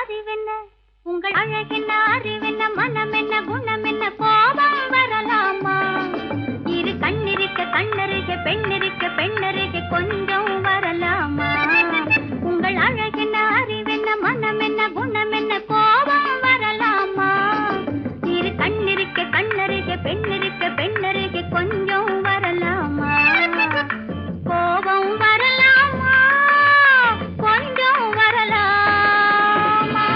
அறிவென்ன உங்கள் அழகென்ன அறிவென்ன மனம் என்ன குணம் என்ன கோபம் வரலாமா இரு கண்ணிருக்க கண்ணருக பெண்ணிருக்க பெண்ணருக கொஞ்சம் வரலாமா உங்கள் அழகென்ன அறிவென்ன மனம் என்ன குணம் என்ன கோபம் வரலாமா இரு கண்ணிருக்க கண்ணருக பெண்ணிருக்க பெண்ணருக கொஞ்சம் வரலாமா கோபம் வரலாமா கொஞ்சம் வரலாமா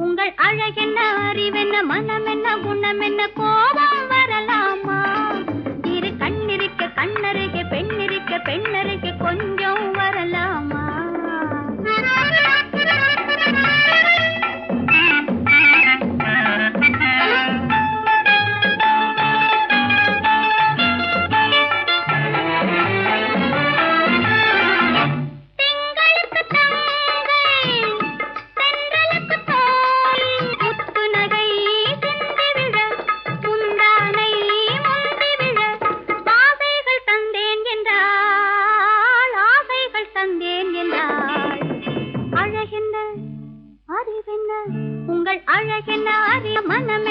உங்கள் அழகென்ன அறிவென்ன மனம் என்ன குணம் என்ன கோபம் வரலாமா இரு கண்ணிருக்க கண்ணருக பெண்ணிருக்க பெண்ணருக கொஞ்சம் வரலாமா உங்கள் அழகென்ன அறிய மனம்